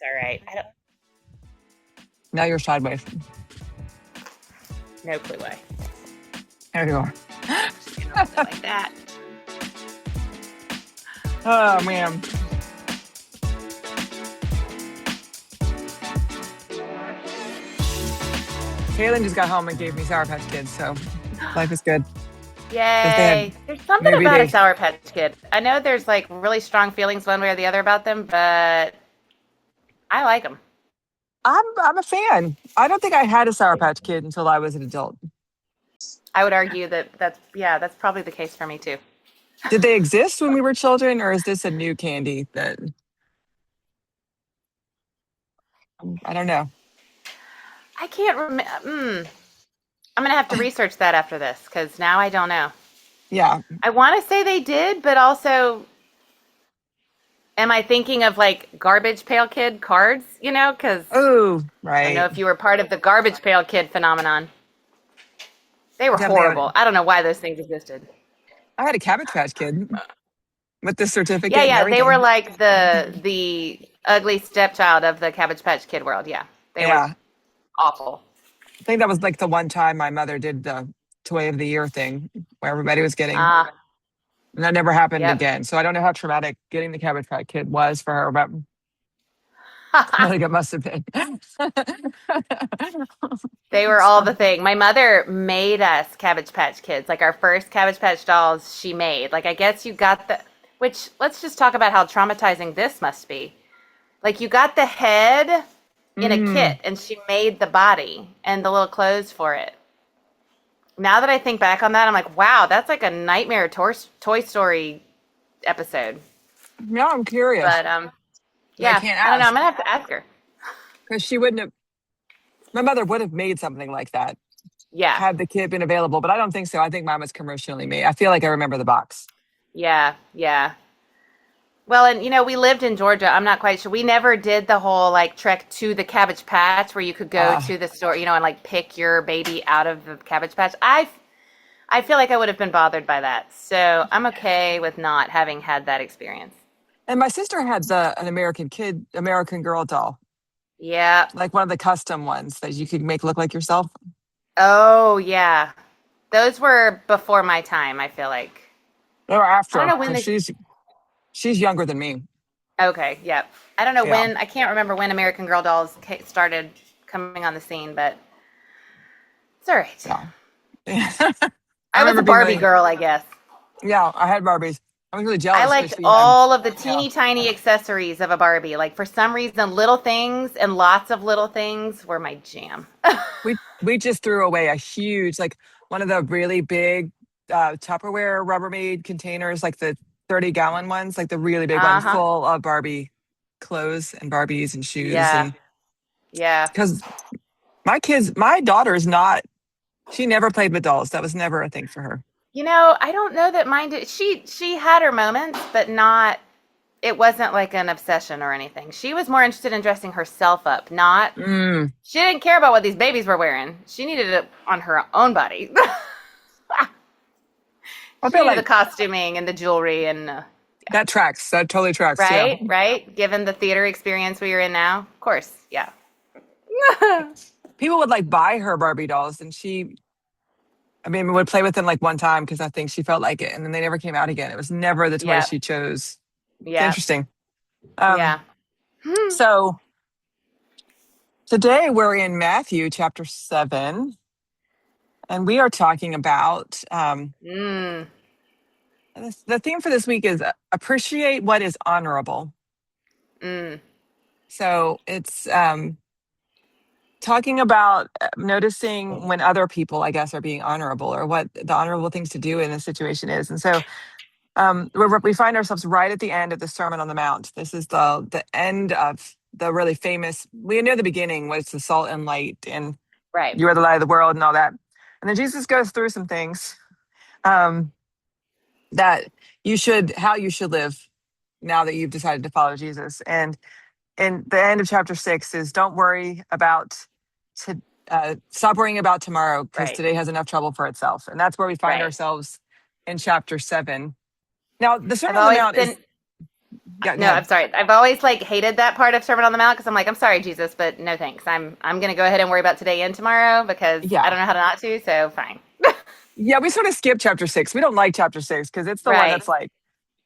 That's all right. I don't Now you're sideways. no clue why. There you are. Just gonna roll it like that. Oh man. Kaylin just got home and gave me Sour Patch Kids, so life is good. Because they had Yay! There's something movie about a day. Sour Patch Kid. I know there's like really strong feelings one way or the other about them, but I like them. I'm a fan. I don't think I had a Sour Patch Kid until I was an adult. I would argue that that's probably the case for me too. Did they exist when we were children, or is this a new candy that I don't know? I can't remember. I'm gonna have to research that after this because now I don't know. Yeah. I want to say they did, but also, am I thinking of like Garbage Pail Kid cards? Because Oh, I don't know right. if you were part of the Garbage Pail Kid phenomenon. They were Definitely had horrible. I don't know why those things existed. I had a Cabbage Patch Kid with the Yeah, certificate and yeah, they were everything. like the ugly stepchild of the Cabbage Patch Kid world. Yeah, they were Yeah. awful. I think that was like the one time my mother did the Toy of the Year thing where everybody was getting, Ah, and that never happened yep. again. So I don't know how traumatic getting the Cabbage Patch Kid was for her, but I think it must have been. They were all So, the thing. My mother made us Cabbage Patch Kids. Like our first Cabbage Patch dolls, she made. Like I guess you got which let's just talk about how traumatizing this must be. Like you got the head in a mm, kit and she made the body and the little clothes for it. Now that I think back on that, I'm like, wow, that's like a nightmare Toy Story episode. now I'm curious, But but I yeah, can't I don't know. I'm ask gonna have to ask her. because she wouldn't have. My mother would have made something like that Yeah, had the kit been available, but I don't think so. I think mine was commercially made. I feel like I remember the box. yeah, yeah. Well, and we lived in Georgia. I'm not quite sure. We never did the whole like trek to the Cabbage Patch where you could go Uh, to the store, and like pick your baby out of the Cabbage Patch. I feel like I would have been bothered by that. So I'm okay with not having had that experience. and my sister had an American Girl doll, Yeah. like one of the custom ones that you could make look like yourself. Oh, yeah. Those were before my time, I feel like. Or I don't after, know when because they. she's younger than me. Okay, yep. I don't know Yeah. when. I can't remember when American Girl dolls started coming on the scene, but it's all right. Yeah. I I was a remember being Barbie really, girl, I guess. yeah, I had Barbies. I was really I jealous because liked she had, all of the yeah, teeny tiny accessories of a Barbie. Like for some reason, little things and lots of little things were my jam. we just threw away a huge, like one of the really big Tupperware Rubbermaid containers, like the 30-gallon ones, like the really big one, Uh-huh. full of Barbie clothes and Barbies and shoes. Yeah. And Yeah. because my daughter is not, she never played with dolls. That was never a thing for her. I don't know that mine did. She had her moments, but not it wasn't like an obsession or anything. She was more interested in dressing herself up, not Mm, she didn't care about what these babies were wearing. She needed it on her own body. I She feel needed the like costuming and the jewelry and yeah. that tracks. That totally tracks. Yeah. Right? Right? Given the theater experience we are in now. Of course. Yeah. People would like buy her Barbie dolls, and I mean, would play with them like one time because I think she felt like it, and then they never came out again. It was never the toy Yeah. she chose. It's Yeah. interesting. Um, Yeah. Hmm. so today we're in Matthew chapter 7, and we are talking about Mm. the theme for this week is appreciate what is honorable. Mm. So it's talking about noticing when other people, I guess, are being honorable or what the honorable things to do in a situation is. And so we find ourselves right at the end of the Sermon on the Mount. This is the end of the really famous. We know the beginning was the salt and light, and Right. you are the light of the world, and all that. And then Jesus goes through some things um, that how you should live now that you've decided to follow Jesus. And in the end of chapter 6 is don't worry about to stop worrying about tomorrow because Right. today has enough trouble for itself. And that's where we find Right. ourselves in chapter 7. Now, the I've Sermon on the always Mount been is Yeah, go No, I'm ahead. sorry. I've always like hated that part of Sermon on the Mount because I'm like, I'm sorry, Jesus, but no thanks. I'm gonna go ahead and worry about today and tomorrow because I Yeah. don't know how to not to. So fine. Yeah, we sort of skip chapter 6. We don't like chapter 6 because it's the one Right. that's like,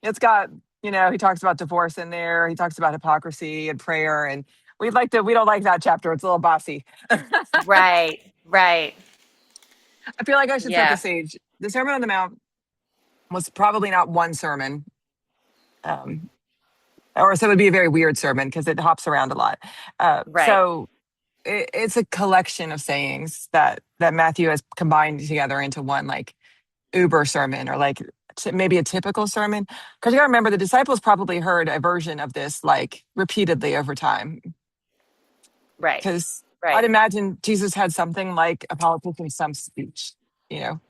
it's got, he talks about divorce in there. He talks about hypocrisy and prayer. And we don't like that chapter. It's a little bossy. Right. Right. I feel like I should set the Yeah. stage. The Sermon on the Mount was probably not one sermon. Um, or so it would be a very weird sermon because it hops around a lot. Right. So it's a collection of sayings that Matthew has combined together into one like Uber sermon or like maybe a typical sermon. Because you got to remember, the disciples probably heard a version of this like repeatedly over time. Right. Because I'd Right. imagine Jesus had something like a politician some speech, you know,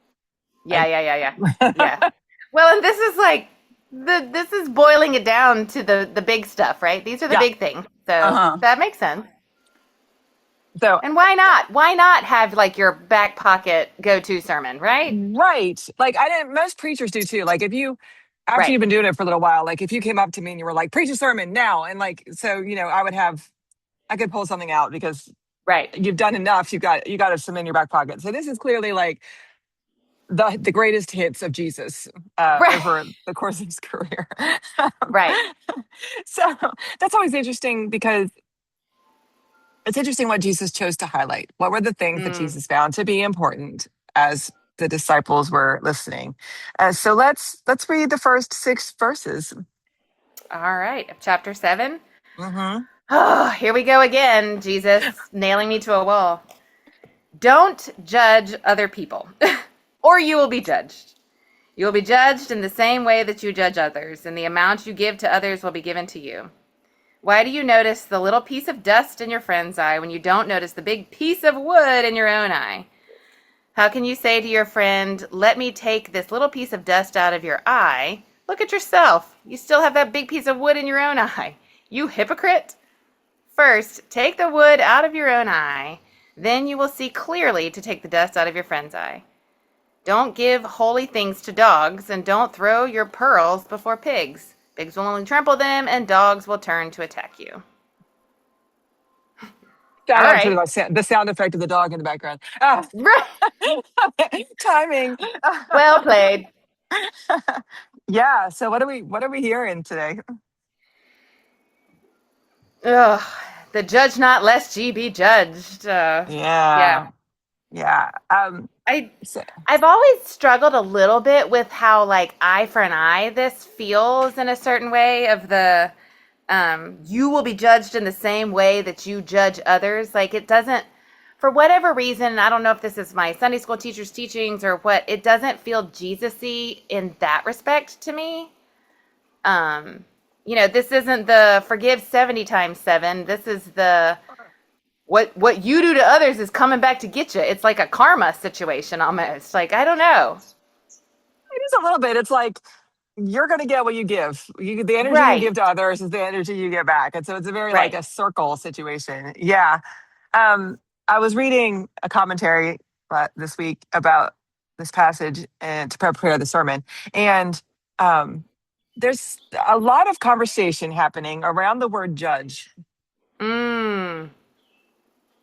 Yeah. like Yeah. Yeah. Yeah. Yeah. Well, and this is like this is boiling it down to the big stuff, right? These are the yeah, big things. So uh-huh. that makes sense. So And why not? Why not have like your back pocket go-to sermon, right? right, like I didn't. Most preachers do too. Like if you after Right. you've been doing it for a little while, like if you came up to me and you were like, preach a sermon now, and like so, I could pull something out because Right. you've done enough. You got some in your back pocket. So this is clearly like the greatest hits of Jesus Right. over the course of his career. Right. So that's always interesting because it's interesting what Jesus chose to highlight. What were the things that Mm. Jesus found to be important as the disciples were listening? So let's read the first 6 verses. All right. Chapter 7. Hmm. Oh, here we go again. Jesus nailing me to a wall. Don't judge other people, or you will be judged. You will be judged in the same way that you judge others, and the amount you give to others will be given to you. Why do you notice the little piece of dust in your friend's eye when you don't notice the big piece of wood in your own eye? How can you say to your friend, let me take this little piece of dust out of your eye? Look at yourself. You still have that big piece of wood in your own eye. You hypocrite. First, take the wood out of your own eye. Then you will see clearly to take the dust out of your friend's eye. Don't give holy things to dogs, and don't throw your pearls before pigs. Pigs will only trample them, and dogs will turn to attack you. Shout All out to right. the sound effect of the dog in the background. Ah, Right. timing. Well played. Yeah. So what are we hearing today? Ugh. The judge not lest ye be judged. Yeah. Yeah. Yeah. I So, I've always struggled a little bit with how like eye for an eye this feels in a certain way of the you will be judged in the same way that you judge others. Like it doesn't for whatever reason, I don't know if this is my Sunday school teacher's teachings or what, it doesn't feel Jesus-y in that respect to me. Um this isn't the forgive 70 times 7. This is the what you do to others is coming back to get you. It's like a karma situation almost. Like I don't know. it is a little bit. It's like you're going to get what you give. The energy you Right. give to others is the energy you get back, and so it's a very like Right. a circle situation. Yeah. Um, I was reading a commentary this week about this passage and to prepare the sermon, and um, there's a lot of conversation happening around the word judge Mm.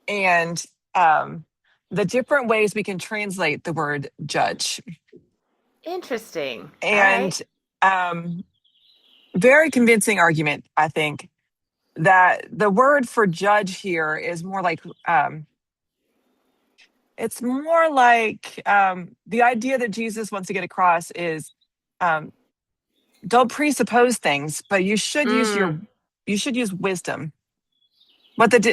and um, the different ways we can translate the word judge. Interesting. All right. And um, very convincing argument, I think, that the word for judge here is more like it's more like the idea that Jesus wants to get across is um, don't presuppose things, but Mm. you should use wisdom.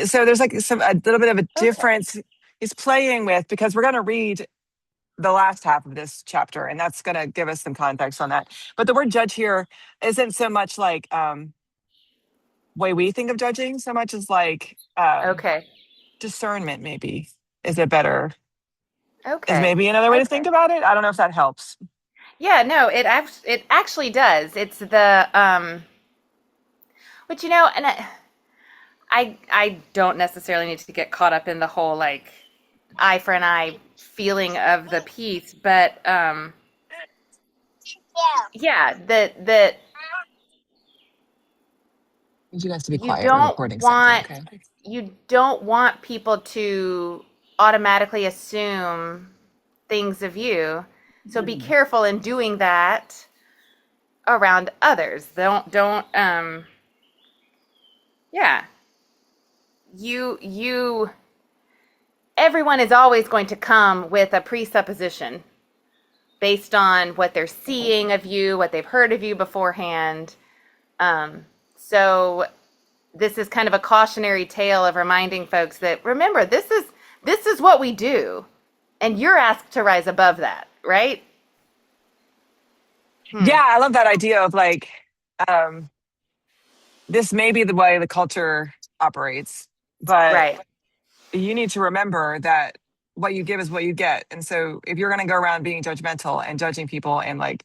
So there's like a little bit of a Okay. difference he's playing with because we're going to read the last half of this chapter, and that's going to give us some context on that. But the word judge here isn't so much like way we think of judging, so much as like Okay. discernment. Maybe is a better is Okay. maybe another way to think Okay. about it. I don't know if that helps. Yeah, no, it actually does. It's the but and I don't necessarily need to get caught up in the whole like eye for an eye feeling of the piece, but yeah, that need you guys to be you quiet. We're don't recording something, want okay? you don't want people to automatically assume things of you. So be careful in doing that around others. Don't yeah. You everyone is always going to come with a presupposition based on what they're seeing of you, what they've heard of you beforehand. So this is kind of a cautionary tale of reminding folks that remember this is what we do, and you're asked to rise above that, right? Yeah, I love that idea of like, um, this may be the way the culture operates, but Right, you need to remember that what you give is what you get. And so if you're going to go around being judgmental and judging people and like,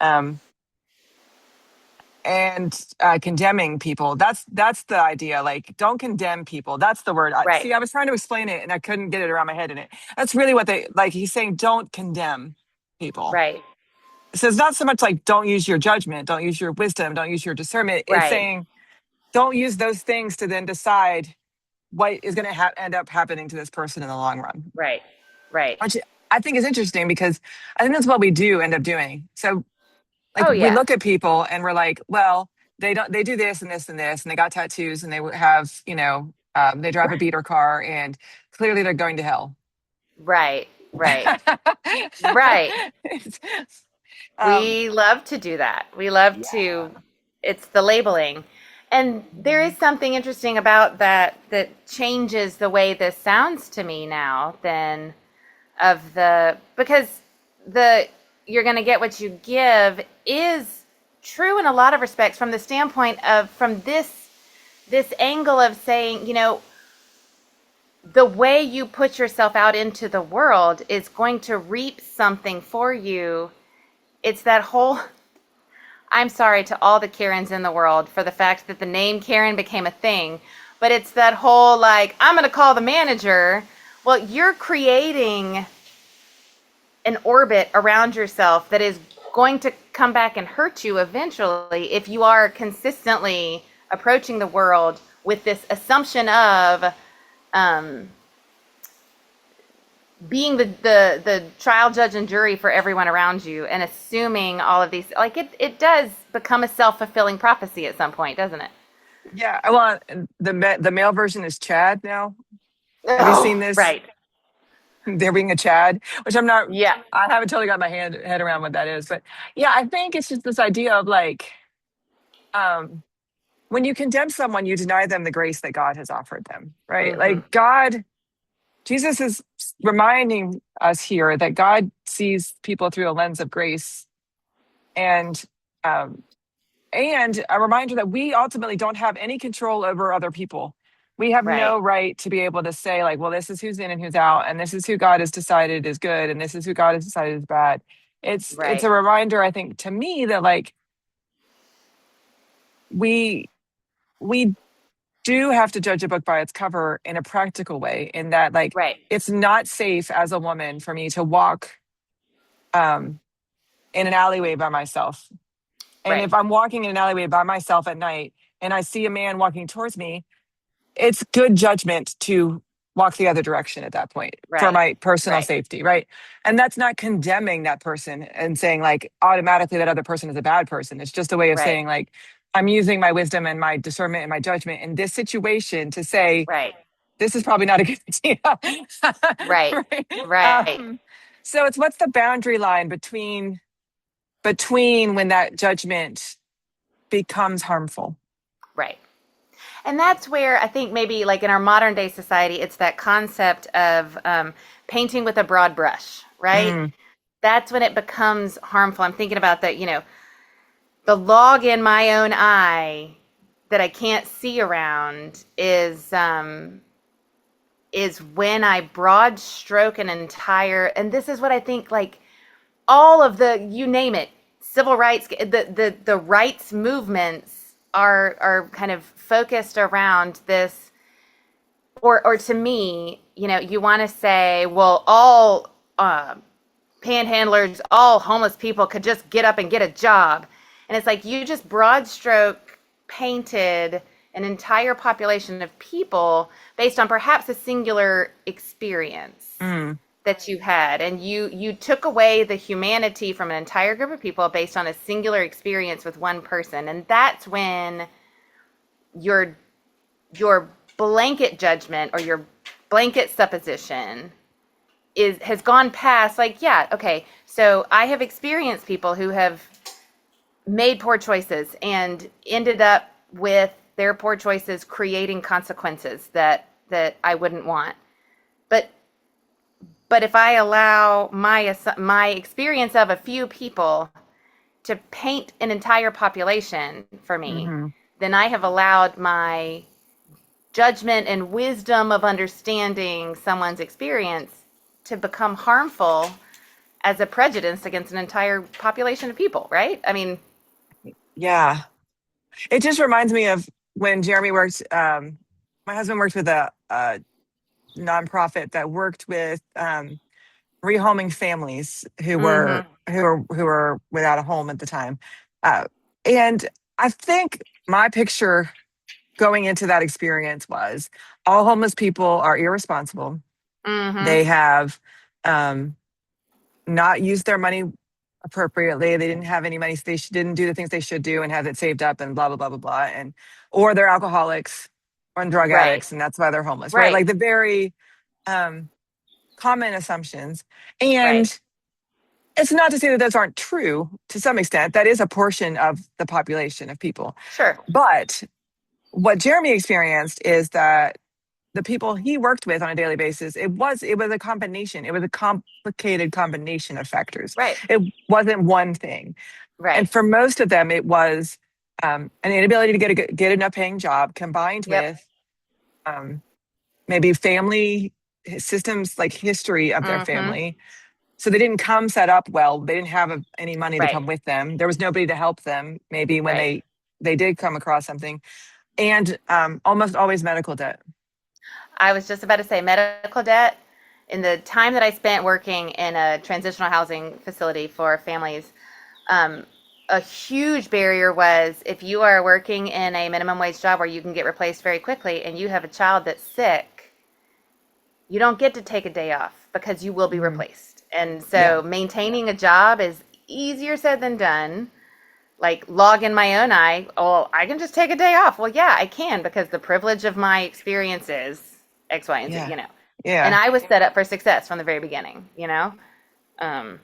um, condemning people, that's the idea. Like, don't condemn people. That's the word. right, See, I was trying to explain it and I couldn't get it around my head in it. That's really what they like. He's saying, don't condemn people. right, So it's not so much like don't use your judgment, don't use your wisdom, don't use your discernment. It's right, saying don't use those things to then decide what is going to end up happening to this person in the long run. right, right. Which I think is interesting because I think that's what we do end up doing. So like Oh we yeah, look at people and we're like, well, they do this and this and this, and they got tattoos and they have, they drive a beater car and clearly they're going to hell. right, right, right. um, We love to do that. We love yeah. to, it's the labeling. And there is something interesting about that that changes the way this sounds to me now than of the, because the, you're going to get what you give is true in a lot of respects from the standpoint of, from this angle of saying, the way you put yourself out into the world is going to reap something for you. It's that whole, I'm sorry to all the Karens in the world for the fact that the name Karen became a thing, but it's that whole like, I'm going to call the manager. Well, you're creating an orbit around yourself that is going to come back and hurt you eventually if you are consistently approaching the world with this assumption of um, being the trial, judge, and jury for everyone around you, and assuming all of these, like it does become a self-fulfilling prophecy at some point, doesn't it? Yeah, I want the male version is Chad now. Have you seen Oh, this? right. There being a Chad, which I'm not. Yeah. I haven't totally got my head around what that is, but yeah, I think it's just this idea of like, um, when you condemn someone, you deny them the grace that God has offered them, right? Mm-hmm. Like God, Jesus is reminding us here that God sees people through a lens of grace, and um, and a reminder that we ultimately don't have any control over other people. We have Right. no right to be able to say like, well, this is who's in and who's out, and this is who God has decided is good, and this is who God has decided is bad. It's Right. a reminder, I think, to me that like we we do have to judge a book by its cover in a practical way, in that like Right. it's not safe as a woman for me to walk um in an alleyway by myself. And Right. if I'm walking in an alleyway by myself at night and I see a man walking towards me, it's good judgment to walk the other direction at that point for Right. my personal Right. safety, right? And that's not condemning that person and saying like automatically that other person is a bad person. It's just a way of Right. saying like I'm using my wisdom and my discernment and my judgment in this situation to say Right. this is probably not a good idea. Right. Right? Right. So it's what's the boundary line between when that judgment becomes harmful. Right. And that's where I think maybe like in our modern day society, it's that concept of painting with a broad brush, right? Mm, That's when it becomes harmful. I'm thinking about that, the log in my own eye that I can't see around is when I broad stroke an entire, and this is what I think, like all of the, you name it, civil rights, the rights movements are kind of focused around this, or to me, you want to say, well, all panhandlers, all homeless people could just get up and get a job. And it's like you just broad stroke painted an entire population of people based on perhaps a singular experience Mm. that you had, and you took away the humanity from an entire group of people based on a singular experience with one person, and that's when your your blanket judgment or your blanket supposition is has gone past, like, yeah, okay, so I have experienced people who have made poor choices and ended up with their poor choices creating consequences that I wouldn't want. But if I allow my experience of a few people to paint an entire population for me, Hmm. then I have allowed my judgment and wisdom of understanding someone's experience to become harmful as a prejudice against an entire population of people, right? I mean, Yeah. It just reminds me of when Jeremy worked, my husband worked with a nonprofit that worked with rehoming families mm-hmm, who were without a home at the time. Uh, and I think my picture going into that experience was all homeless people are irresponsible. mm-hmm, They have um, not used their money appropriately. They didn't have any money. So they didn't do the things they should do and have it saved up and blah, blah, blah, blah, blah. And, or they're alcoholics or drug right, addicts and that's why they're homeless, right? right, Like the very um, common assumptions. right, And it's not to say that those aren't true to some extent. That is a portion of the population of people. sure, But what Jeremy experienced is that the people he worked with on a daily basis, it was a combination. It was a complicated combination of factors. right, It wasn't one thing. And right, for most of them, it was an inability to get enough paying job combined yep, with um, maybe family systems, like history of their mm-hmm, family. So they didn't come set up well. They didn't have any money to right, come with them. There was nobody to help them. Maybe when right. they did come across something, and almost always medical debt. I was just about to say medical debt. In the time that I spent working in a transitional housing facility for families, um, a huge barrier was if you are working in a minimum wage job where you can get replaced very quickly and you have a child that's sick, you don't get to take a day off because you will be Mhm. replaced. And Yeah, so maintaining a job is easier said than done. Like, log in my own eye, oh, I can just take a day off. Well, yeah, I can, because the privilege of my experience is X, Y, and Z, yeah, you know. And yeah. I was set up for success from the very beginning, you know? Um,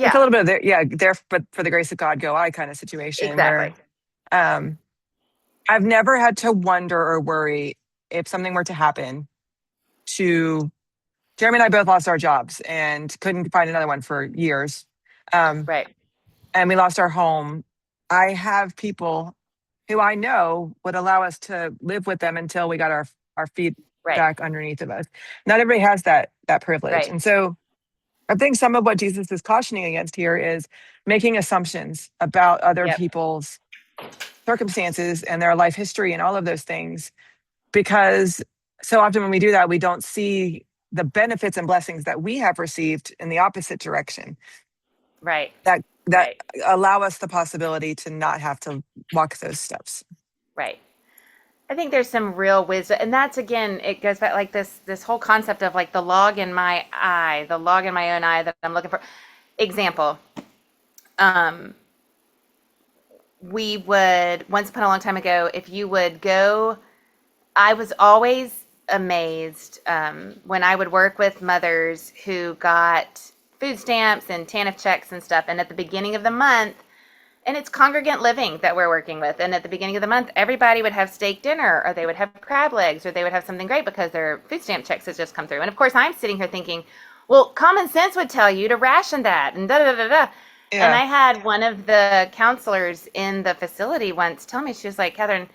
It's a yeah, little bit of there, but for the grace of God, go I kind of situation exactly. where um, I've never had to wonder or worry if something were to happen to Jeremy and I both lost our jobs and couldn't find another one for years. Um, Right, and we lost our home. I have people who I know would allow us to live with them until we got our feet right, back underneath of us. Not everybody has that privilege. right. And so I think some of what Jesus is cautioning against here is making assumptions about other Yep, people's circumstances and their life history and all of those things. Because so often when we do that, we don't see the benefits and blessings that we have received in the opposite direction right, that right, allow us the possibility to not have to walk those steps. right. I think there's some real wisdom, and that's, again, it goes back, like, this whole concept of, like, the log in my eye, the log in my own eye that I'm looking for. Example, um, we would, once upon a long time ago, if you would go, I was always amazed when I would work with mothers who got food stamps and TANF checks and stuff. And at the beginning of the month, and it's congregant living that we're working with. And at the beginning of the month, everybody would have steak dinner, or they would have crab legs, or they would have something great because their food stamp checks has just come through. And of course, I'm sitting here thinking, well, common sense would tell you to ration that and da da da da. And Yeah. I had one of the counselors in the facility once tell me, she was like, Catherine,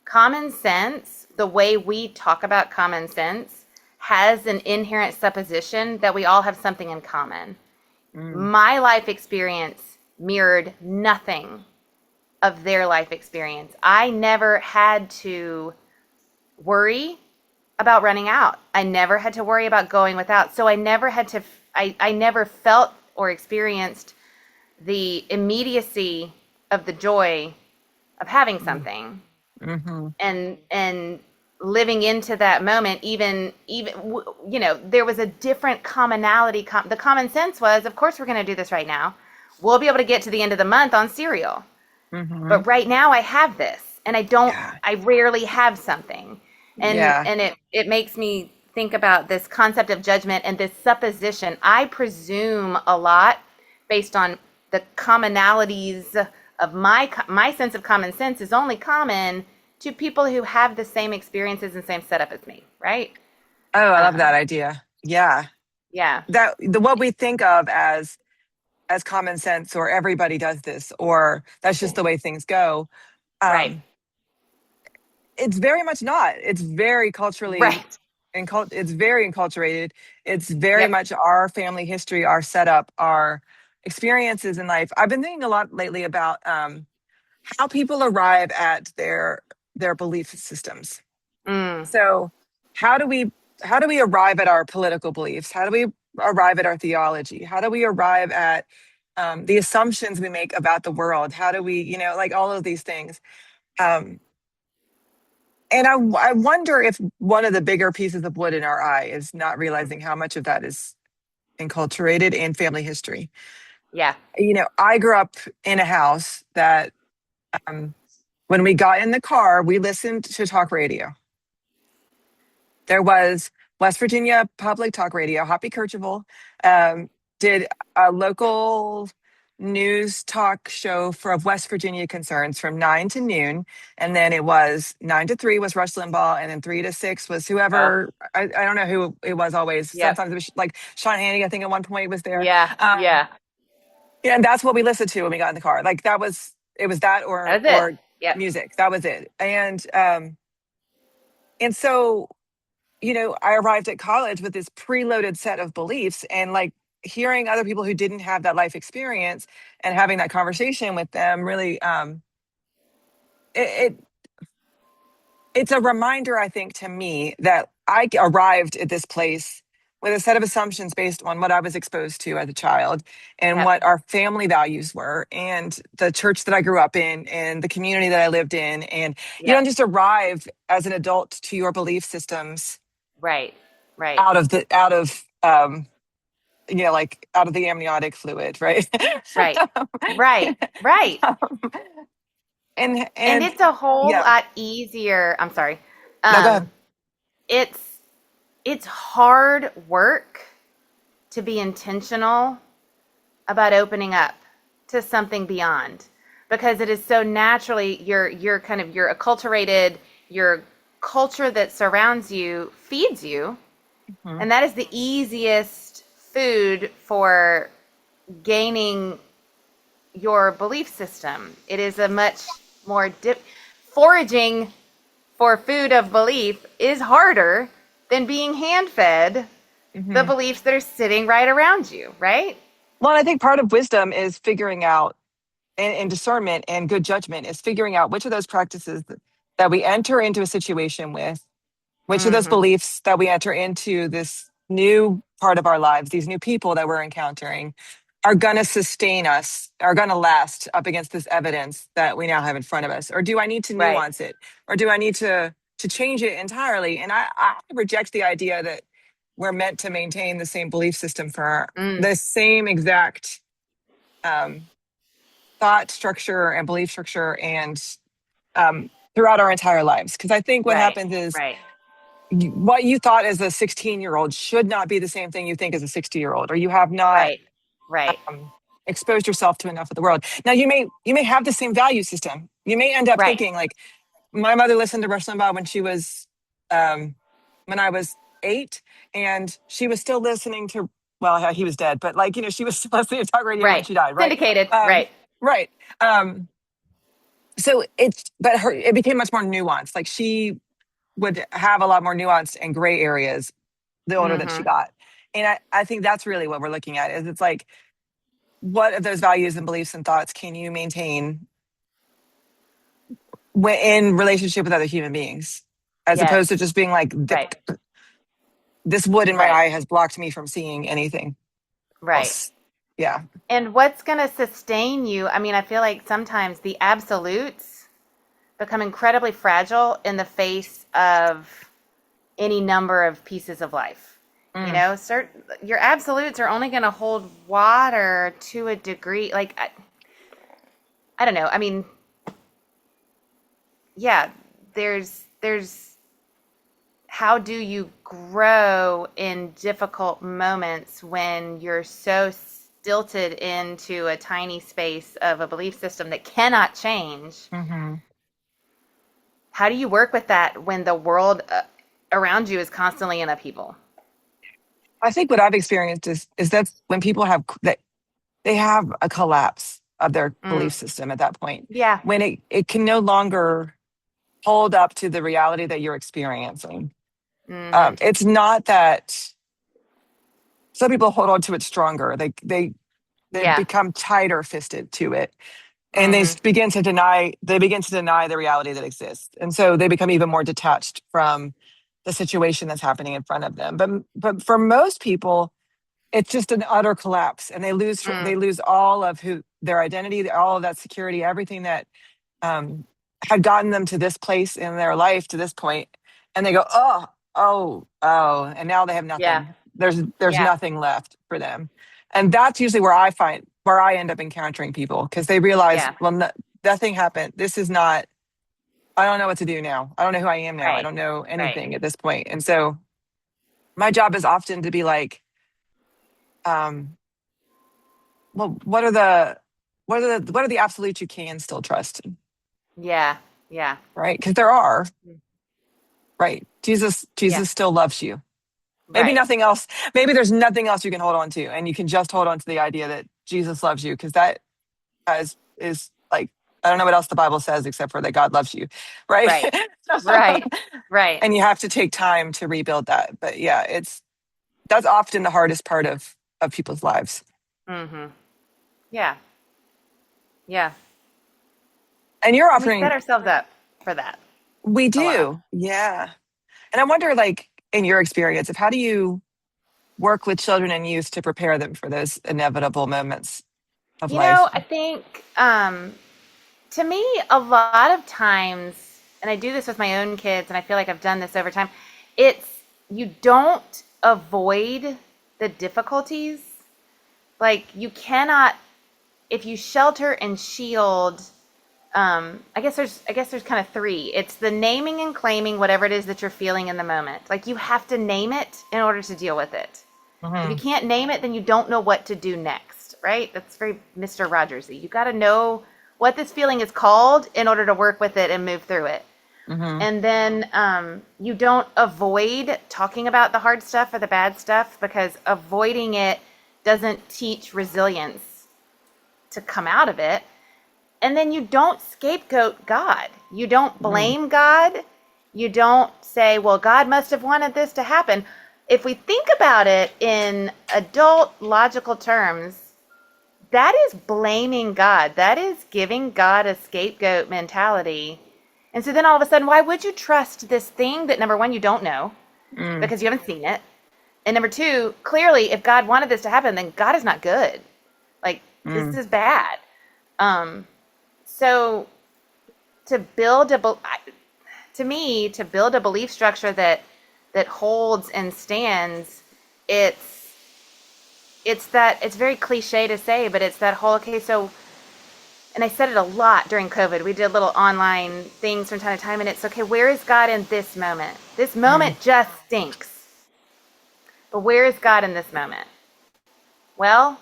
common sense, the way we talk about common sense, has an inherent supposition that we all have something in common. Mm. My life experience mirrored nothing of their life experience. I never had to worry about running out. I never had to worry about going without. So I never had to, I never felt or experienced the immediacy of the joy of having Mm. something. Hmm. and living into that moment, there was a different commonality. The common sense was, of course we're going to do this right now. We'll be able to get to the end of the month on cereal. Hmm. But right now I have this, and Yeah. I rarely have something. Yeah. And it makes me think about this concept of judgment and this supposition. I presume a lot based on the commonalities of my sense of common sense is only common to people who have the same experiences and same setup as me, right? Oh, I love that Um, idea. Yeah. yeah, What we think of as common sense, or everybody does this, or that's just the way things go. right, Um, it's very much not. It's very culturally right. it's very enculturated. It's very Yep. much our family history, our setup, our experiences in life. I've been thinking a lot lately about how people arrive at their belief systems. Mm, So how do we how do we arrive at our political beliefs? How do we arrive at our theology? How do we arrive at the assumptions we make about the world? How do we, like all of these things? Um, and I wonder if one of the bigger pieces of wood in our eye is not realizing how much of that is enculturated in family history. yeah. I grew up in a house that um, when we got in the car, we listened to talk radio. There was West Virginia Public Talk Radio. Hoppy Kercheval did a local news talk show for of West Virginia concerns from 9 to noon, and then it was 9 to 3 was Rush Limbaugh, and then 3 to 6 was Uh, whoever. I don't know who it was always. yep. Sometimes it was like Sean Hannity. I think at one point was there. Yeah. Um, Yeah. yeah, and that's what we listened to when we got in the car. Like that was it was that That was it. or Yep. music. That was it. And so I arrived at college with this preloaded set of beliefs, and like hearing other people who didn't have that life experience and having that conversation with them really it it's a reminder, I think, to me that I arrived at this place with a set of assumptions based on what I was exposed to as a child and Yep. what our family values were and the church that I grew up in and the community that I lived in. And you Yep. don't just arrive as an adult to your belief systems Right. Right. out of the amniotic fluid, right? Right. Right. Right. And and it's a whole yeah, lot easier. I'm sorry. no, go ahead. Um, it's it's hard work to be intentional about opening up to something beyond because it is so naturally you're kind of you're acculturated, your culture that surrounds you feeds you, Mhm. and that is the easiest food for gaining your belief system. It is a much more foraging for food of belief is harder than being hand fed the Mhm. beliefs that are sitting right around you, right? Well, I think part of wisdom is figuring out, and discernment and good judgment is figuring out which of those practices that we enter into a situation with, which of those Mm-hmm. beliefs that we enter into this new part of our lives, these new people that we're encountering, are going to sustain us, are going to last up against this evidence that we now have in front of us? Or do I need to Right. nuance it? Or do I need to change it entirely? And I reject the idea that we're meant to maintain the same belief system for Mm, the same exact um, thought structure and belief structure and throughout our entire lives. Because I think what right. happens is Right. what you thought as a 16-year-old should not be the same thing you think as a 60-year-old, or you have not Right. Right. um, exposed yourself to enough of the world. Now you may have the same value system. You may end up Right. thinking like my mother listened to Rush Limbaugh um, when I was 8, and she was still listening to. Well, he was dead, but like she was still listening to talk radio when Right. she died, right? Syndicated. Um, Right. right. So it became much more nuanced. Like she would have a lot more nuance and gray areas the older that she Mm-hmm. got. And I think that's really what we're looking at is it's like, what of those values and beliefs and thoughts can you maintain in relationship with other human beings, as opposed to Yes. just being like, Right. this wood in my Right. eye has blocked me from seeing anything Right. else. Yeah. And what's going to sustain you? I mean, I feel like sometimes the absolutes become incredibly fragile in the face of any number of pieces of life. You Mm. know, your absolutes are only going to hold water to a degree. Like, I don't know. I mean, yeah, there's how do you grow in difficult moments when you're so stilted into a tiny space of a belief system that cannot change? Hmm. How do you work with that when the world around you is constantly in upheaval? I think what I've experienced is that's when people have that they have a collapse of their Mm, belief system at that point, yeah. when it can no longer hold up to the reality that you're experiencing. Mm-hmm. It's not that some people hold on to it stronger. They Yeah. become tighter fisted to it, and Mm-hmm. they begin to deny the reality that exists, and so they become even more detached from the situation that's happening in front of them. But for most people, it's just an utter collapse, and they Mm, lose all of who their identity, all of that security, everything that um, had gotten them to this place in their life, to this point, and they go, oh, and now they have yeah. nothing. There's Yeah. nothing left for them, and that's usually where I end up encountering people, because they realize, Yeah. well, nothing happened. This is not. I don't know what to do now. I don't know who I am now. I Right. don't know Right. anything at this point, and so my job is often to be like, um, well, what are the absolutes you can still trust, Yeah. Yeah. right? Because there are, right? Yeah. Jesus still loves you. Maybe Right. nothing else. Maybe there's nothing else you can hold on to, and you can just hold on to the idea that Jesus loves you, because that is like, I don't know what else the Bible says except for that God loves you, right? Right. Right. Right. And you have to take time to rebuild that. But yeah, that's often the hardest part of people's lives. Mm-hmm. Yeah. Yeah. And you're And we set offering, ourselves up for that we a lot. do, yeah. And I wonder, like, in your experience, of how do you work with children and youth to prepare them for those inevitable moments of You know, life? I think to me, a lot of times, and I do this with my own kids, and I feel like I've done this over time, it's you don't avoid the difficulties. Like, you cannot, if you shelter and shield, I guess there's kind of three. It's the naming and claiming whatever it is that you're feeling in the moment. Like, you have to name it in order to deal with it. If you Hmm. can't name it, then you don't know what to do next, right? That's very Mr. Rogersy. You got to know what this feeling is called in order to work with it and move through it. Hmm. And then you don't avoid talking about the hard stuff or the bad stuff, because avoiding it doesn't teach resilience to come out of it. And then you don't scapegoat God. You don't Hmm. blame God. You don't say, well, God must have wanted this to happen. If we think about it in adult logical terms, that is blaming God. That is giving God a scapegoat mentality. And so then all of a sudden, why would you trust this thing that, number one, you don't know Mm. because you haven't seen it? And number two, clearly, if God wanted this to happen, then God is not good. Like, this Mm. is bad. Um, so to build to me, to build a belief structure that holds and stands, it's it's very cliche to say, but it's that whole, okay, so, and I said it a lot during COVID. We did little online things from time to time, and it's, okay, where is God in this moment? This Mm. moment just stinks. But where is God in this moment? Well,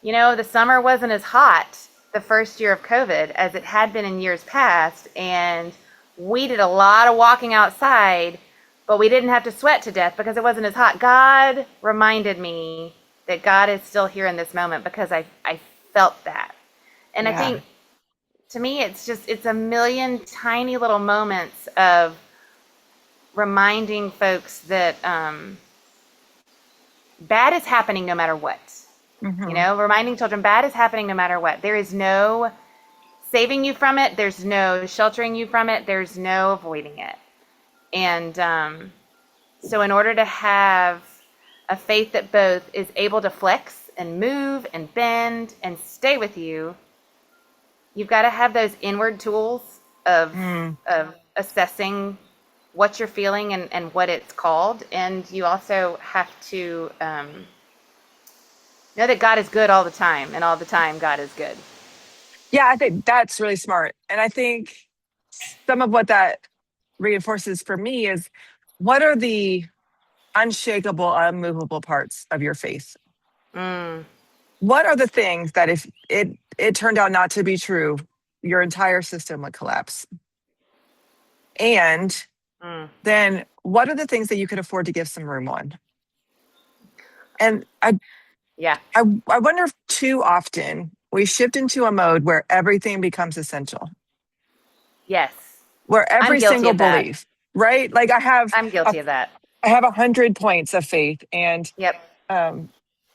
the summer wasn't as hot the first year of COVID as it had been in years past, and we did a lot of walking outside, but we didn't have to sweat to death because it wasn't as hot. God reminded me that God is still here in this moment because I felt that. And I Yeah. think, to me, it's a million tiny little moments of reminding folks that bad is happening no matter what. Hmm. Reminding children bad is happening no matter what. There is no saving you from it. There's no sheltering you from it. There's no avoiding it. And so, in order to have a faith that both is able to flex and move and bend and stay with you, you've got to have those inward tools of Mm. assessing what you're feeling and what it's called. And you also have to know that God is good all the time, and all the time God is good. Yeah, I think that's really smart. And I think some of what that reinforces for me is, what are the unshakable, unmovable parts of your faith? Mm, What are the things that if it turned out not to be true, your entire system would collapse? And mm. then what are the things that you could afford to give some room on? And Yeah. I wonder if too often we shift into a mode where everything becomes essential, Yes. where I'm every guilty single of that. belief, right? Like I'm guilty of that. I have 100 points of faith, Yep. um,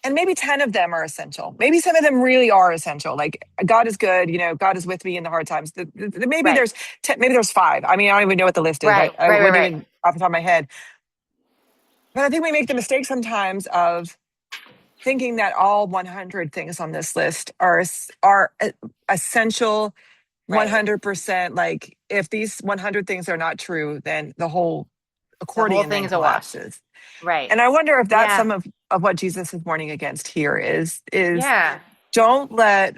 and maybe 10 of them are essential. Maybe some of them really are essential. Like, God is good, God is with me in the hard times. Maybe Right. there's 10, maybe there's five. I mean, I don't even know what the list is. Right. I Right. Right. wouldn't Right. even off the top of my head. But I think we make the mistake sometimes of thinking that all 100 things on this list are essential Right. 100%. Like, if these 100 things are not true, then the whole The whole accordion thing then is a wash. collapses. Right. And I wonder if that's Yeah. some of what Jesus is warning against here is Yeah. don't let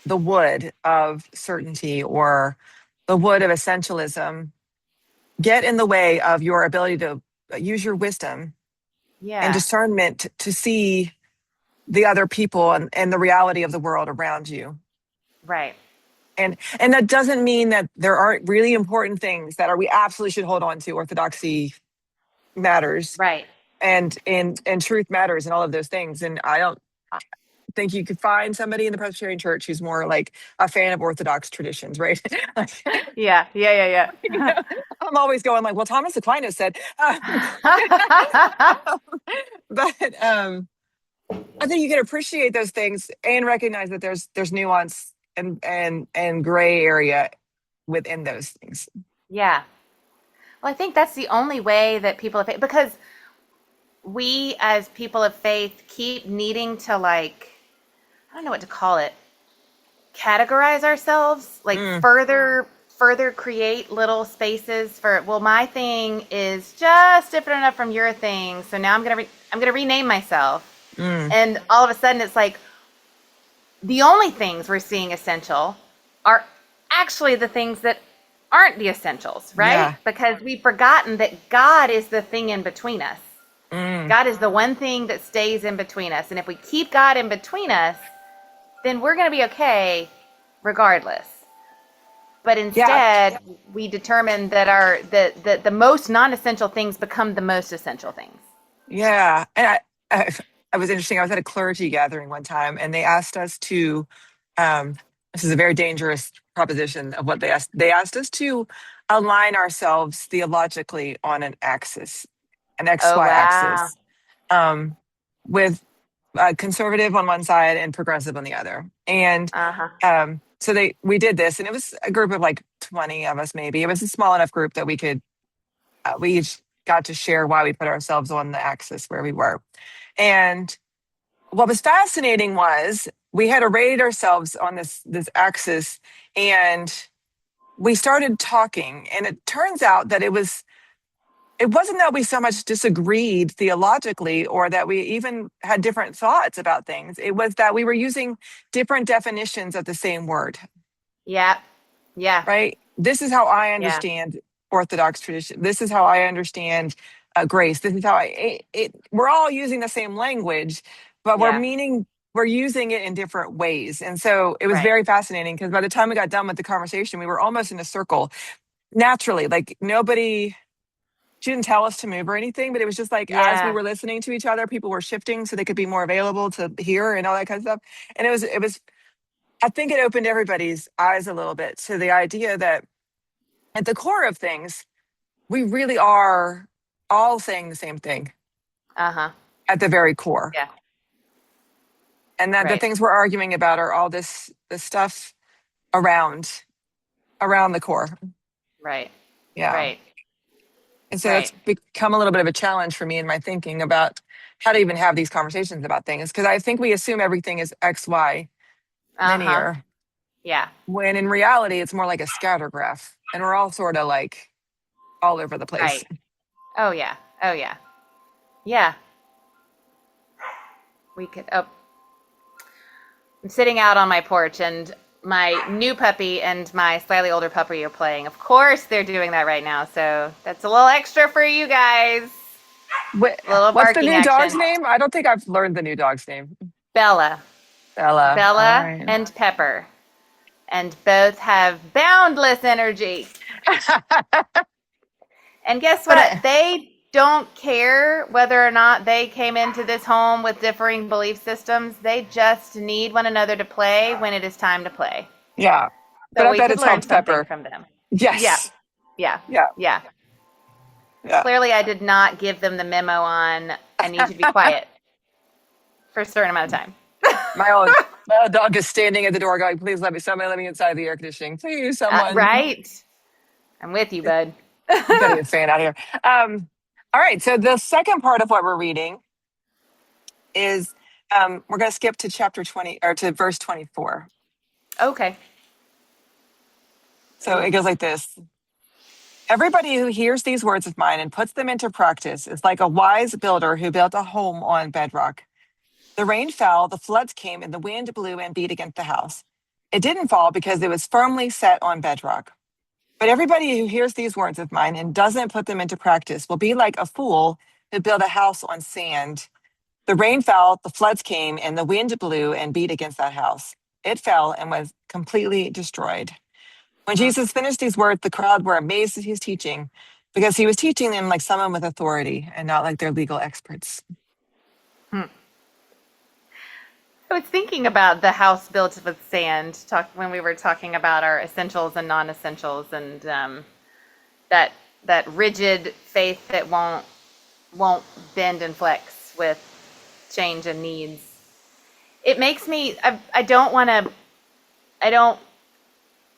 the wood of certainty or the wood of essentialism get in the way of your ability to use your wisdom and Yeah. discernment to see the other people and the reality of the world around you. Right. And that doesn't mean that there aren't really important things that are we absolutely should hold on to. Orthodoxy matters, Right. and truth matters, and all of those things. And I don't think you could find somebody in the Presbyterian Church who's more like a fan of Orthodox traditions, right? Like, Yeah. Yeah. Yeah. Yeah. I'm always going like, well, Thomas Aquinas said, but I think you can appreciate those things and recognize that there's nuance and gray area within those things. Yeah. Well, I think that's the only way that people of faith, because we as people of faith keep needing to, like, I don't know what to call it, categorize ourselves, like Mm, further create little spaces for, well, my thing is just different enough from your thing, so now I'm gonna rename myself. mm, And all of a sudden it's like the only things we're seeing essential are actually the things that aren't the essentials, right? yeah. Because we've forgotten that God is the thing in between us. Mm, God is the one thing that stays in between us. And if we keep God in between us, then we're going to be okay regardless. But yeah. instead, we determine that the most non-essential things become the most essential things. Yeah. And I was interesting. I was at a clergy gathering one time, and they asked us to, um, this is a very dangerous proposition of what they asked. They asked us to align ourselves theologically on an axis, an Oh, XY wow. axis, with conservative on one side and progressive on the other. And Uh-huh. so we did this, and it was a group of like 20 of us, maybe. It was a small enough group that we each got to share why we put ourselves on the axis where we were. And what was fascinating was we had arrayed ourselves on this axis, and we started talking. And it turns out that it wasn't that we so much disagreed theologically or that we even had different thoughts about things. It was that we were using different definitions of the same word, Yeah. Yeah. right? This is how I Yeah. understand Orthodox tradition. This is how I understand grace. This is how we're all using the same language, but Yeah. we're using it in different ways. And so it was Right. very fascinating because by the time we got done with the conversation, we were almost in a circle naturally. Like, nobody, she didn't tell us to move or anything, but it was just like as we Yeah. were listening to each other, people were shifting so they could be more available to hear and all that kind of stuff. And it was I think it opened everybody's eyes a little bit to the idea that at the core of things, we really are all saying the same thing Uh-huh. at the very core. Yeah. And that the Right. things we're arguing about are all this stuff around the core. Right. Yeah. Right. And so Right. that's become a little bit of a challenge for me in my thinking about how to even have these conversations about things. Because I think we assume everything is XY Uh-huh. linear. Yeah. when in reality, it's more like a scatter graph. And we're all sort of like all over the place. Right. Oh yeah. Oh yeah. Yeah. We could. Oh, I'm sitting out on my porch, and my new puppy and my slightly older puppy are playing. Of course, they're doing that right now. So that's a little extra for you guys. A little What's the barking new dog's action. name? I don't think I've learned the new dog's name. Bella. Bella. All Bella right. and Pepper. And both have boundless energy. And guess But what? They don't care whether or not they came into this home with differing belief systems. They just need one another to play when it is time to play. yeah, but So I we bet could it's learn helped something Pepper. from them. Yeah. Yes. Yeah. Yeah. Yeah. Yeah. Clearly, I did not give them the memo on I need you to be quiet for a certain amount of time. My old my old dog is standing at the door going, please somebody let me inside the air conditioning. Please, someone. Right. I'm with you, bud. Getting a fan out of here. All right. So the second part of what we're reading is we're going to skip to chapter 20 or to verse 24. Okay. So it goes like this. Everybody who hears these words of mine and puts them into practice is like a wise builder who built a home on bedrock. The rain fell, the floods came, and the wind blew and beat against the house. It didn't fall because it was firmly set on bedrock. But everybody who hears these words of mine and doesn't put them into practice will be like a fool who built a house on sand. The rain fell, the floods came, and the wind blew and beat against that house. It fell and was completely destroyed. When Jesus finished these words, the crowd were amazed at his teaching because he was teaching them like someone with authority and not like their legal experts. Hmm. I was thinking about the house built with sand when we were talking about our essentials and non-essentials, and that rigid faith that won't bend and flex with change and needs. It makes me. I don't want to. I don't.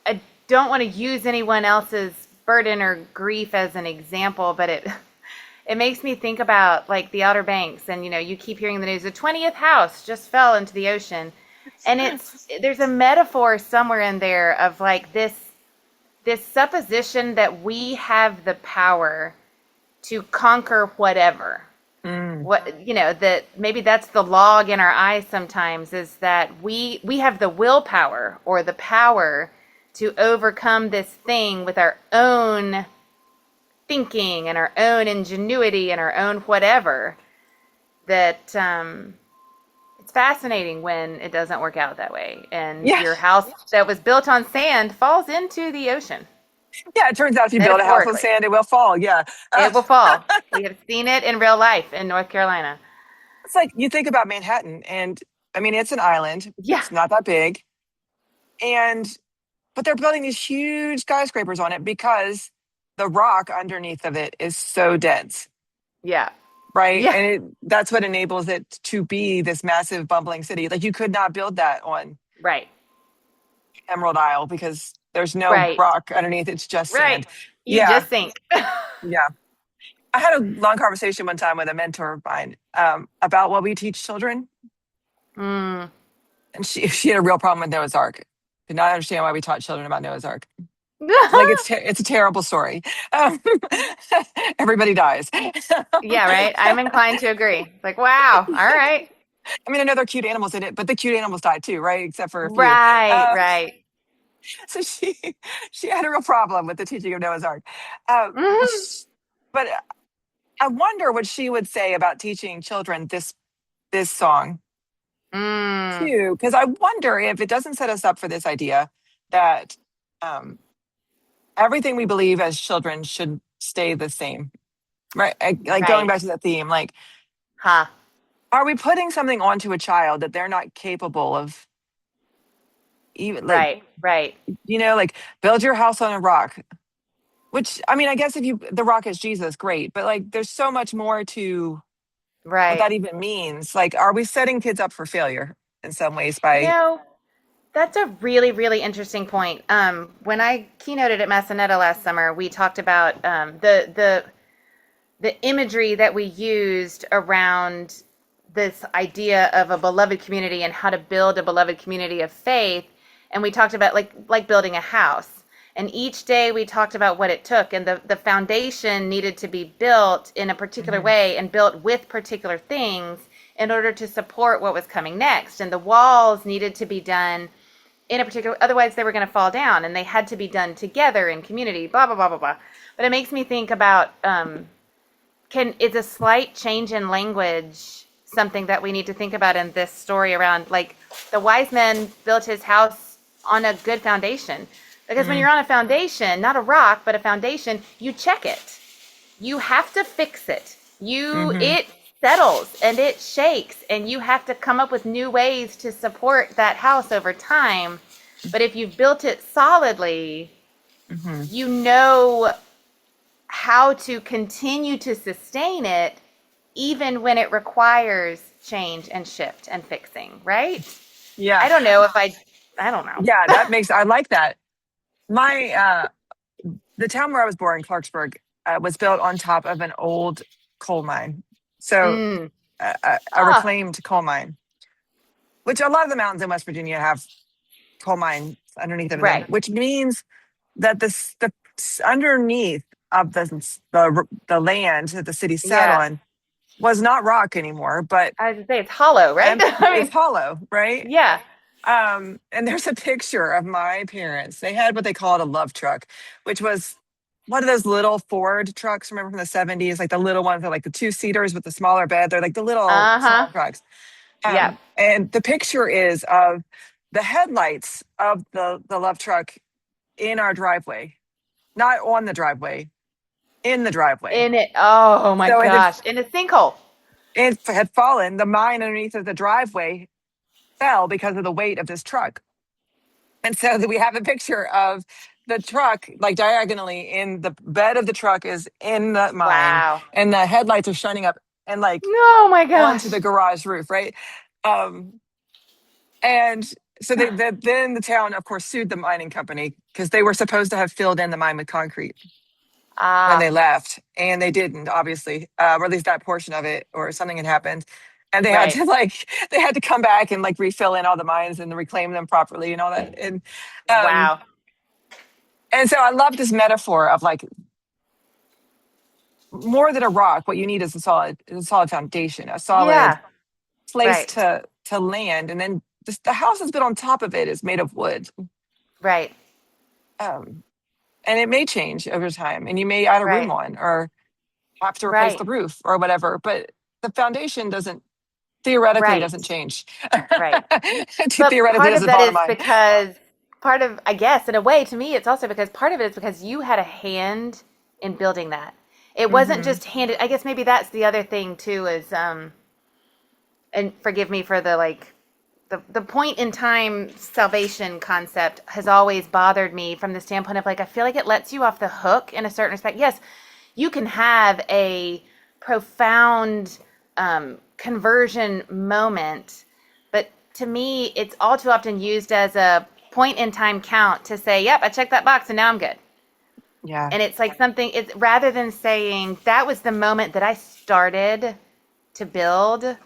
I don't want to use anyone else's burden or grief as an example, but it makes me think about like the Outer Banks, and you keep hearing the news. The 20th house just fell into the ocean, and there's a metaphor somewhere in there of like this supposition that we have the power to conquer whatever. Mm. That maybe that's the log in our eyes sometimes, is that we have the willpower or the power to overcome this thing with our own thinking and our own ingenuity and our own whatever. That it's fascinating when it doesn't work out that way, and Yeah. your house that was built on sand falls into the ocean. Yeah, it turns out if you build a house on Metaphorically, sand, it will fall. Yeah. it will fall. We have seen it in real life in North Carolina. It's like you think about Manhattan, and I mean, it's an island, Yeah. it's not that big. And, but they're building these huge skyscrapers on it because the rock underneath of it is so dense, Yeah. right? Yeah. And that's what enables it to be this massive, bumbling city. Like you could not build that on Right. Emerald Isle because there's no Right. rock underneath, it's just Right. sand. You Yeah. just think. Yeah. I had a long conversation one time with a mentor of mine about what we teach children. Mm. And she had a real problem with Noah's Ark. Did not understand why we taught children about Noah's Ark. Like it's a terrible story. Um, everybody dies. Yeah, right. I'm inclined to agree. Like, wow. All right. I mean, I know there are cute animals in it, but the cute animals died too, right? Except for a few. Right, right. So she had a real problem with the teaching of Noah's Ark. Um, Mhm. but I wonder what she would say about teaching children this song Mm. too, because I wonder if it doesn't set us up for this idea that um, everything we believe as children should stay the same, right? Like going Right. back to that theme, like, Huh. are we putting something onto a child that they're not capable of even, like, Right. Right. like build your house on a rock? Which, I mean, I guess if the rock is Jesus, great, but like, there's so much more to what Right. that even means. Like, are we setting kids up for failure in some ways You by, know, that's a really, really interesting point. When I keynoted at Massanetta last summer, we talked about the imagery that we used around this idea of a beloved community and how to build a beloved community of faith. and we talked about like building a house. And each day we talked about what it took, and the foundation needed to be built in a particular Hmm. way and built with particular things in order to support what was coming next. And the walls needed to be done in a particular, otherwise they were going to fall down, and they had to be done together in community, blah, blah, blah, blah, blah. But it makes me think about, is a slight change in language something that we need to think about in this story around, like, the wise man built his house on a good foundation? Because when Hmm. you're on a foundation, not a rock, but a foundation, you check it. You have to fix it. Hmm. It settles and it shakes, and you have to come up with new ways to support that house over time. But if you've built it solidly, Hmm. you know how to continue to sustain it even when it requires change and shift and fixing, right? Yeah. I don't know if I don't know. Yeah, I like that. My, the town where I was born, Clarksburg, was built on top of an old coal mine. So, Mm. a Ah, reclaimed coal mine, which a lot of the mountains in West Virginia have coal mines underneath of them, right. which means that the underneath of the land that the city sat Yeah. on was not rock anymore, but I would say it's hollow, right? I it's mean, hollow, right? yeah. And there's a picture of my parents. They had what they called a love truck, which was one of those little Ford trucks, remember from the 70s, like the little ones that like the two-seaters with the smaller bed. They're like the little Uh-huh. small trucks. Yeah. And the picture is of the headlights of the love truck in our driveway, not on the driveway, in the driveway. In it. Oh my So gosh. In a sinkhole. it had fallen. The mine underneath of the driveway fell because of the weight of this truck. And so we have a picture of the truck, like diagonally in the bed of the truck is in the mine, Wow. and the headlights are shining up and like Oh my onto gosh. the garage roof, right? Um, and so then the town, of course, sued the mining company because they were supposed to have filled in the mine with concrete when they Ah, left, and they didn't, obviously, or at least that portion of it, or something had happened, and they had right. to like they had to come back and like refill in all the mines and reclaim them properly and all that, um, Wow. and so I love this metaphor of like more than a rock, what you need is a solid foundation, a solid Yeah. place Right. to land, and then just the house that's built on top of it is made of wood. Right. Um, and it may change over time, and you may add a room Right. on or have to replace Right. the roof or whatever, but the foundation doesn't theoretically Right. doesn't change. Right. It But theoretically part of doesn't that fall to is mine. because part of, I guess, in a way, to me, it's also because part of it is because you had a hand in building that. It wasn't Hmm. just handed. I guess maybe that's the other thing too is, and forgive me for the like, the point in time salvation concept has always bothered me from the standpoint of like, I feel like it lets you off the hook in a certain respect. Yes, you can have a profound conversion moment, but to me, it's all too often used as a point in time count to say, yep, I checked that box and now I'm good. Yeah. And it's like something, it's rather than saying that was the moment that I started to build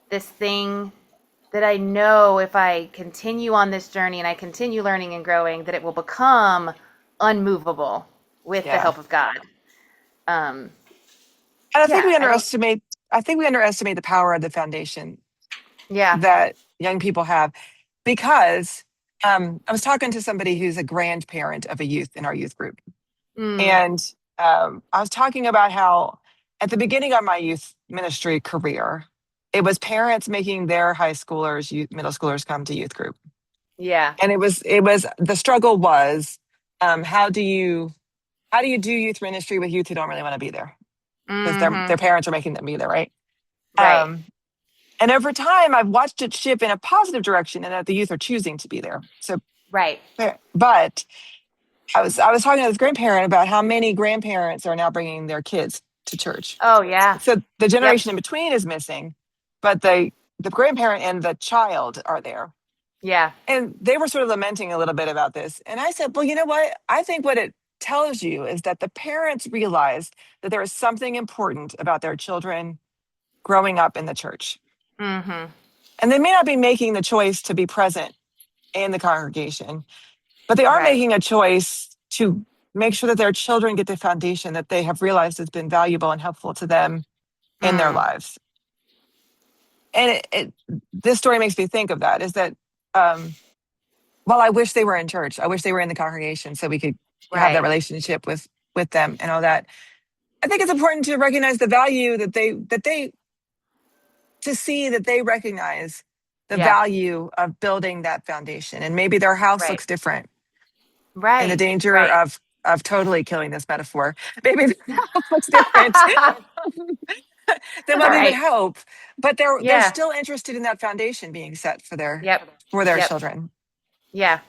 this thing that I know if I continue on this journey and I continue learning and growing, that it will become unmovable with the Yeah. help of God. Um, And yeah, I don't, I think we underestimate the power of the foundation yeah. that young people have because I was talking to somebody who's a grandparent of a youth in our youth group. Mm, And I was talking about how at the beginning of my youth ministry career, it was parents making their high schoolers, middle schoolers come to youth group. yeah. And the struggle was, how do you do youth ministry with youth who don't really want to be there because Mm-hmm. their parents are making them be there, right? Right. Um, and over time, I've watched it shift in a positive direction and that the youth are choosing to be there. So, Right. but I was talking to this grandparent about how many grandparents are now bringing their kids to church. Oh, yeah. So the Yep. generation in between is missing, but the grandparent and the child are there. Yeah. And they were sort of lamenting a little bit about this. And I said, well, you know what? I think what it tells you is that the parents realized that there is something important about their children growing up in the church. Mm-hmm. And they may not be making the choice to be present and the congregation. But they are Right. making a choice to make sure that their children get the foundation that they have realized has been valuable and helpful to them in their Mm, lives. And this story makes me think of that, is that, well, I wish they were in church. I wish they were in the congregation so we could have that right. relationship with them and all that. I think it's important to recognize the value that they to see that they recognize the Yeah. value of building that foundation. And maybe their house Right. looks different, and the Right. danger Right. of totally killing this metaphor. Maybe the house looks different than what we would Right. hope, but they're Yeah. still interested in that foundation being set Yep. for their Yep. children. Yeah.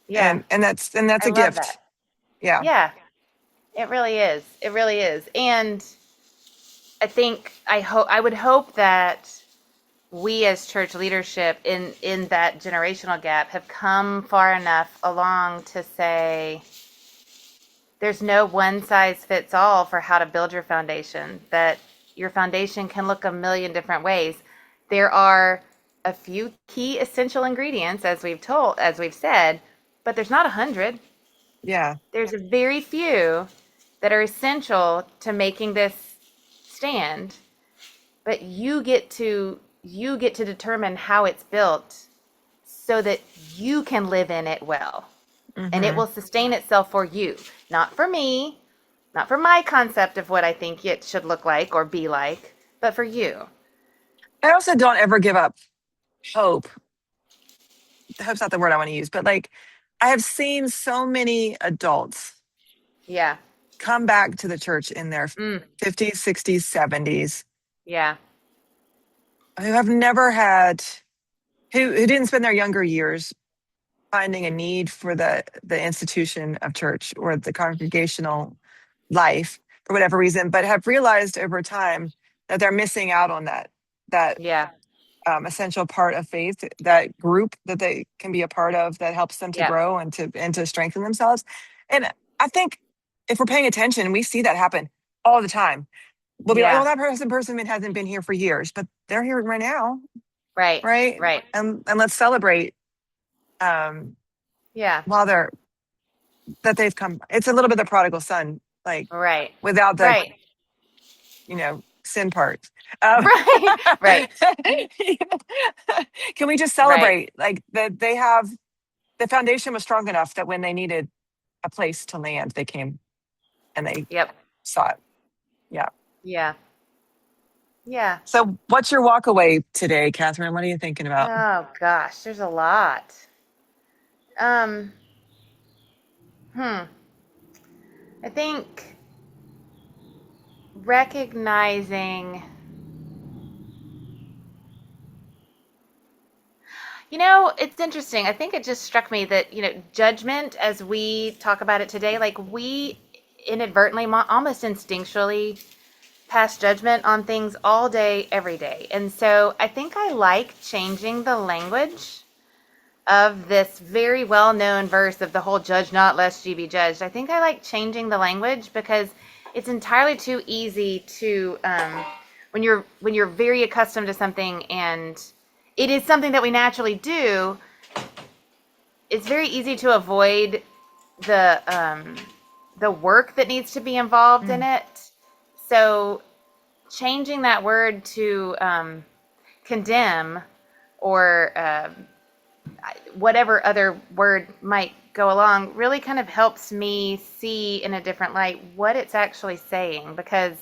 Yeah. And that's I a love that. gift. Yeah. Yeah. It really is. It really is. And I would hope that we as church leadership in that generational gap have come far enough along to say there's no one size fits all for how to build your foundation, that your foundation can look a million different ways. There are a few key essential ingredients, as we've said, but there's not 100. Yeah. There's a very few that are essential to making this stand, but you get to determine how it's built so that you can live in it well, and it Hmm. will sustain itself for you, not for me, not for my concept of what I think it should look like or be like, but for you. I also don't ever give up hope. Hope's not the word I want to use, but like, I have seen so many adults Yeah. come back to the church in their Mm, 50s, 60s, 70s, yeah. who have never had, who didn't spend their younger years finding a need for the institution of church or the congregational life for whatever reason, but have realized over time that they're missing out on that Yeah. essential part of faith, that group that they can be a part of that helps them to Yeah. grow and to strengthen themselves. And I think if we're paying attention, we see that happen all the time. We'll be like, oh, Yeah. that person hasn't been here for years, but they're here right now, Right. right? Right. And let's celebrate, um, Yeah. while that they've come. It's a little bit the prodigal son, like, Right. without the Right. sin part. Um, Right. Right. can we just Right. celebrate like that they have the foundation was strong enough that when they needed a place to land, they came and they Yep. saw it. Yeah. Yeah. Yeah. So what's your walk away today, Catherine? What are you thinking about? Oh gosh, there's a lot. Um, hmm. I think recognizing, it's interesting. I think it just struck me that, judgment, as we talk about it today, like we inadvertently, almost instinctually pass judgment on things all day, every day. And so I think I like changing the language of this very well known verse of the whole judge not lest ye be judged. I think I like changing the language because it's entirely too easy to, when you're very accustomed to something and it is something that we naturally do, it's very easy to avoid the work that needs to be involved in Mm. it. So changing that word to condemn, or whatever other word might go along, really kind of helps me see in a different light what it's actually saying, because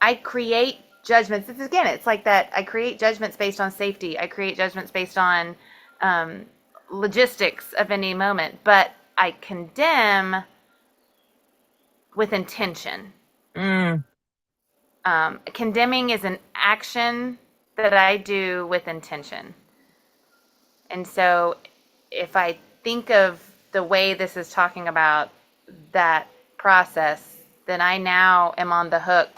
I create judgments. It's like that. I create judgments based on safety. I create judgments based on um, logistics of any moment, but I condemn with intention. Mm. Condemning is an action that I do with intention. And so if I think of the way this is talking about that process, then I now am on the hook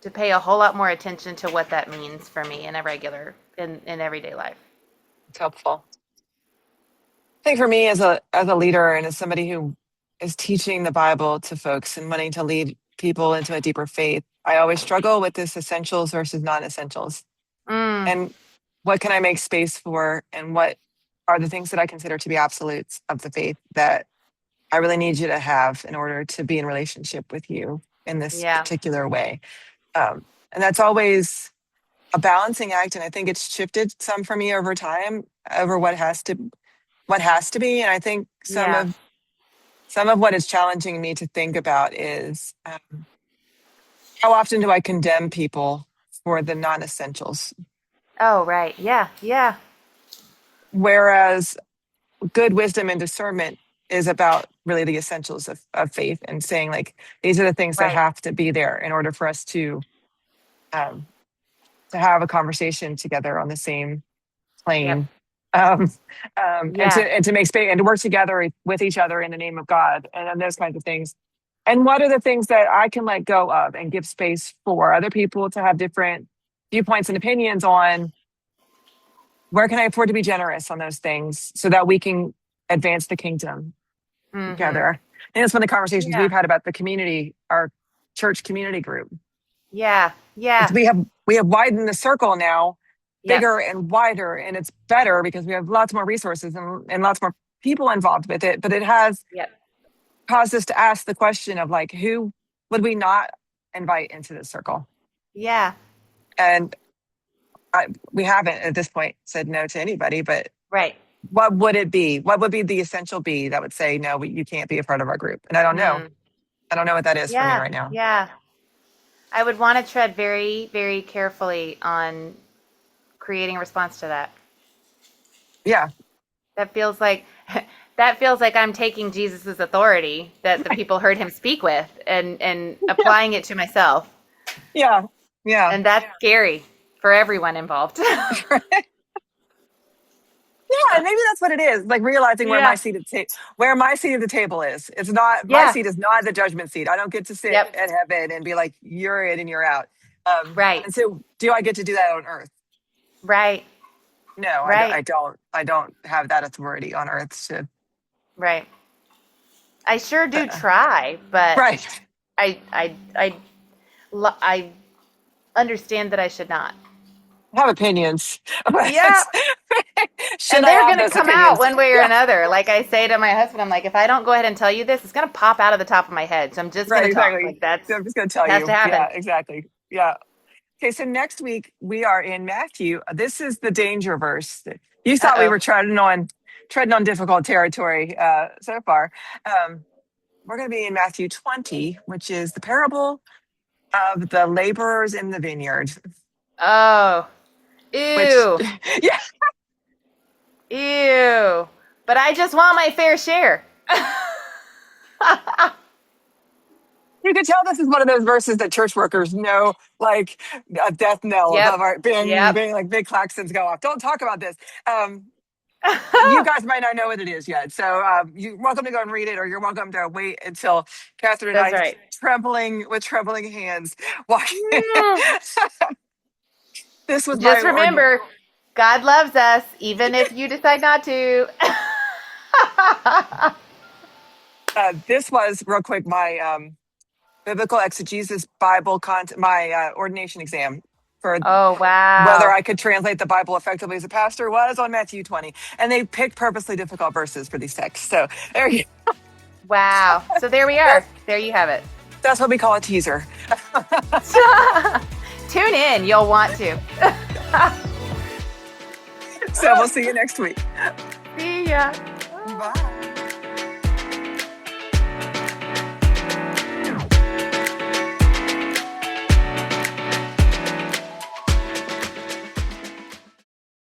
to pay a whole lot more attention to what that means for me in everyday life. It's helpful. I think for me as a leader and as somebody who is teaching the Bible to folks and wanting to lead people into a deeper faith, I always struggle with this essentials versus non-essentials. Mm, And what can I make space for and what are the things that I consider to be absolutes of the faith that I really need you to have in order to be in relationship with you in this Yeah. particular way. And that's always a balancing act. And I think it's shifted some for me over time over what has to be. And I think Yeah. some of what is challenging me to think about is how often do I condemn people for the non-essentials? Oh, right. Yeah. Yeah. Whereas good wisdom and discernment is about really the essentials of faith and saying like, these are the things that Right. have to be there in order for us um, to have a conversation together on the same Yep. plane. Yeah. And to make space and to work together with each other in the name of God and those kinds of things. And what are the things that I can let go of and give space for other people to have different viewpoints and opinions on? Where can I afford to be generous on those things so that we can advance the kingdom Mm-hmm. together? And it's one of the conversations Yeah. we've had about the community, our church community group. Yeah. Yeah. We have widened the circle now, Yep. bigger and wider, and it's better because we have lots more resources and lots more people involved with it. But it has Yep. caused us to ask the question of like, who would we not invite into this circle? Yeah. And we haven't at this point said no to anybody, but Right. what would it be? What would be the essential be that would say, no, you can't be a part of our group? And I don't know. Mm. I don't know what that is for me Yeah. right now. Yeah. I would want to tread very, very carefully on creating a response to that. Yeah. That feels like that feels like I'm taking Jesus's authority that the people heard him speak with and applying it to myself. Yeah. Yeah. And that's scary for everyone involved. Yeah, and maybe that's what it is. Like realizing Yeah. where my seat at the table is. It's not my Yeah. seat is not the judgment seat. I don't get to sit Yep. at heaven and be like, you're in and you're out. Right. And so, do I get to do that on earth? Right. No, Right. I don't. I don't have that authority on earth to. Right. I sure do try, but Right. I I I I understand that I should not. Have opinions. Yeah. Should And I they're have going to those come out opinions? one way or Yeah. another. Like I say to my husband, I'm like, if I don't go ahead and tell you this, it's going to pop out of the top of my head. So I'm just going Right. to talk. Exactly. Like that's So I'm just going to tell has to you. happen. Yeah. Exactly. Yeah. Okay, so next week we are in Matthew. This is the danger verse. You thought we Uh-oh. were treading on difficult territory so far. We're going to be in Matthew 20, which is the parable of the laborers in the vineyard. Oh. Which, Ew. yeah, Ew. But I just want my fair share. you could tell this is one of those verses that church workers know, like a death knell Yep. above our bing, Yep. bing, like big klaxons go off. Don't talk about this. You guys might not know what it is yet. So you're welcome to go and read it, or you're welcome to wait until Catherine and That's I, right. with trembling hands, walking. Mm. This was my Just ordinary. remember, God loves us, even if you decide not to. This was real quick my biblical exegesis Bible my ordination exam for Oh, whether wow. I could translate the Bible effectively as a pastor was on Matthew 20, and they picked purposely difficult verses for these texts. So there you. Wow. So there we are. There you have it. That's what we call a teaser. Tune in. You'll want to. So we'll see you next week. See ya.